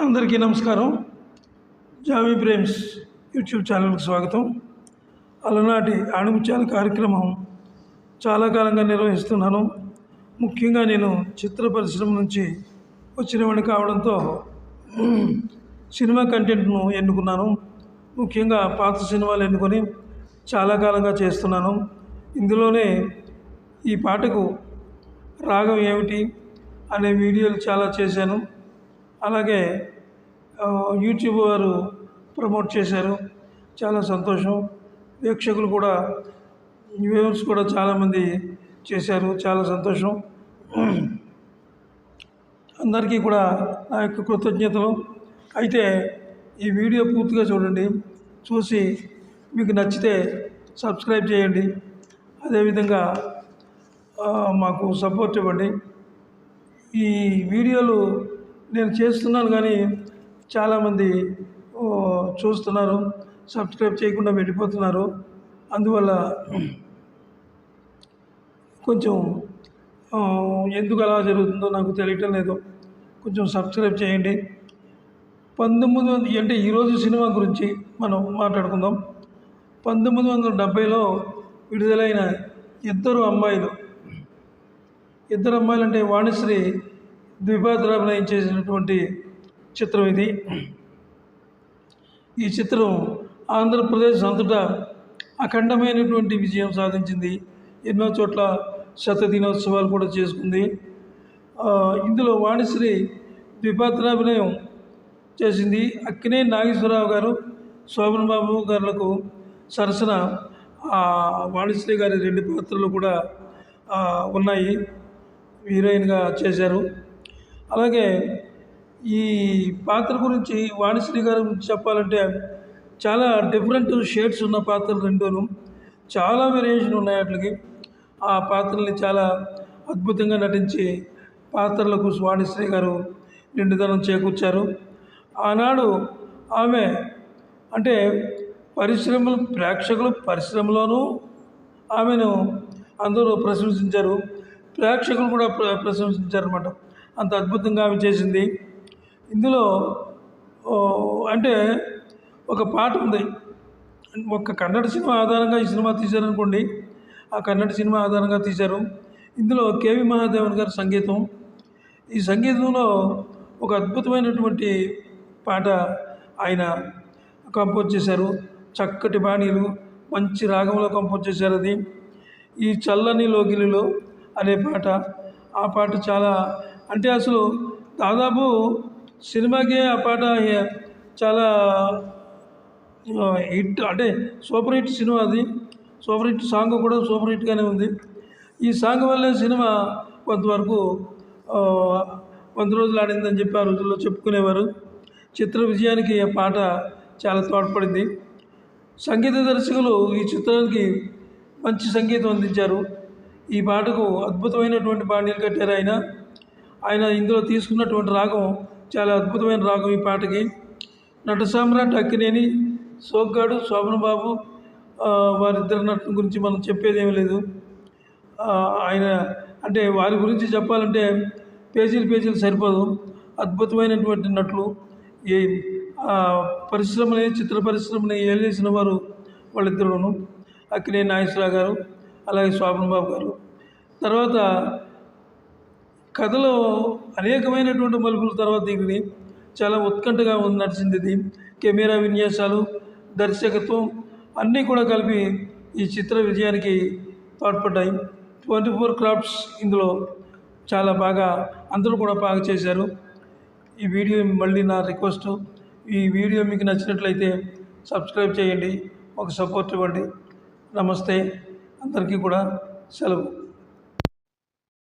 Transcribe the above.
అందరికీ నమస్కారం. Jamie Prem's YouTube ఛానల్కి స్వాగతం. అలనాటి ఆణిముత్యాల కార్యక్రమం చాలా కాలంగా నిర్వహిస్తున్నాను. ముఖ్యంగా నేను చిత్ర పరిశ్రమ నుంచి వచ్చినవాడిని కావడంతో సినిమా కంటెంట్ను ఎన్నుకున్నాను. ముఖ్యంగా పాత సినిమాలు ఎన్నుకొని చాలా కాలంగా చేస్తున్నాను. ఇందులోనే ఈ పాటకు రాగం ఏమిటి అనే వీడియోలు చాలా చేశాను. అలాగే యూట్యూబ్ వారు ప్రమోట్ చేశారు, చాలా సంతోషం. వీక్షకులు కూడా, వ్యూవర్స్ కూడా చాలామంది చేశారు, చాలా సంతోషం. అందరికీ కూడా నా యొక్క కృతజ్ఞతలు. అయితే ఈ వీడియో పూర్తిగా చూడండి, చూసి మీకు నచ్చితే సబ్స్క్రైబ్ చేయండి. అదేవిధంగా మాకు సపోర్ట్ ఇవ్వండి. ఈ వీడియోలు నేను చేస్తున్నాను కానీ చాలామంది చూస్తున్నారు, సబ్స్క్రైబ్ చేయకుండా వెళ్ళిపోతున్నారు. అందువల్ల కొంచెం ఎందుకు అలా జరుగుతుందో నాకు తెలియటం లేదు. కొంచెం సబ్స్క్రైబ్ చేయండి. 1900 అంటే ఈరోజు సినిమా గురించి మనం మాట్లాడుకుందాం. 1970లో విడుదలైన ఇద్దరు అమ్మాయిలు అంటే వాణిశ్రీ ద్విపాత్రాభినయం చేసినటువంటి చిత్రం ఇది. ఈ చిత్రం ఆంధ్రప్రదేశ్ అంతటా అఖండమైనటువంటి విజయం సాధించింది. ఎన్నో చోట్ల శతదినోత్సవాలు కూడా చేసుకుంది. ఇందులో వాణిశ్రీ ద్విపాత్రాభినయం చేసింది. అక్కినేని నాగేశ్వరరావు గారు, శోభన్ బాబు గారులకు సరసన వాణిశ్రీ గారి 2 పాత్రలు కూడా ఉన్నాయి, హీరోయిన్గా చేశారు. అలాగే ఈ పాత్ర గురించి వాణిశ్రీ గారి గురించి చెప్పాలంటే చాలా డిఫరెంట్ షేడ్స్ ఉన్న పాత్రలు రెండును, చాలా వేరియేషన్ ఉన్నాయి వాటికి. ఆ పాత్రల్ని చాలా అద్భుతంగా నటించి పాత్రలకు వాణిశ్రీ గారు నిండుదనం చేకూర్చారు. ఆనాడు ఆమె అంటే పరిశ్రమలోనూ ఆమెను అందరూ ప్రశంసించారు, ప్రేక్షకులు కూడా ప్రశంసించారు అన్నమాట. అంత అద్భుతంగా ఆమె చేసింది. ఇందులో అంటే ఒక పాట ఉంది. ఒక కన్నడ సినిమా ఆధారంగా ఈ సినిమా తీశారనుకోండి, ఆ కన్నడ సినిమా ఆధారంగా తీశారు. ఇందులో కేవి మహాదేవన్ గారి సంగీతం. ఈ సంగీతంలో ఒక అద్భుతమైనటువంటి పాట ఆయన కంపోజ్ చేశారు. చక్కటి బాణీలు, మంచి రాగంలో కంపోజ్ చేశారు. అది ఈ చల్లని లోగిలిలో అనే పాట. ఆ పాట చాలా అంటే అసలు దాదాపు సినిమాకే ఆ పాట చాలా హిట్, అంటే సూపర్ హిట్ సినిమా. అది సూపర్ హిట్ సాంగ్ కూడా సూపర్ హిట్గానే ఉంది. ఈ సాంగ్ వల్లే సినిమా కొంతవరకు 100 రోజులు ఆడిందని చెప్పి ఆ రోజుల్లో చెప్పుకునేవారు. చిత్ర విజయానికి ఆ పాట చాలా తోడ్పడింది. సంగీత దర్శకులు ఈ చిత్రానికి మంచి సంగీతం అందించారు. ఈ పాటకు అద్భుతమైనటువంటి బాణీలు కట్టారు ఆయన ఇందులో తీసుకున్నటువంటి రాగం చాలా అద్భుతమైన రాగం ఈ పాటకి. నట సామ్రాట్ అక్కినేని, సోగ్గాడు, శోభన్ బాబు వారిద్దరి నటుల గురించి మనం చెప్పేది ఏమీ లేదు. ఆయన అంటే వారి గురించి చెప్పాలంటే పేజీలు సరిపోదు. అద్భుతమైనటువంటి నటులు. ఈ చిత్ర పరిశ్రమని ఏలేసిన వారు వాళ్ళిద్దరును, అక్కినేని నాగేశ్వరరావు గారు, అలాగే శోభన్ బాబు గారు. తర్వాత కథలో అనేకమైనటువంటి మలుపుల తర్వాత ఇది చాలా ఉత్కంఠగా నడిచింది. ఇది కెమెరా విన్యాసాలు, దర్శకత్వం అన్నీ కూడా కలిపి ఈ చిత్ర విజయానికి తోడ్పడ్డాయి. 24 క్రాఫ్ట్స్ ఇందులో చాలా బాగా, అందరూ కూడా బాగా చేశారు. ఈ వీడియో మళ్ళీ నా రిక్వెస్ట్, ఈ వీడియో మీకు నచ్చినట్లయితే సబ్స్క్రైబ్ చేయండి, ఒక సపోర్ట్ ఇవ్వండి. నమస్తే, అందరికీ కూడా సెలవు.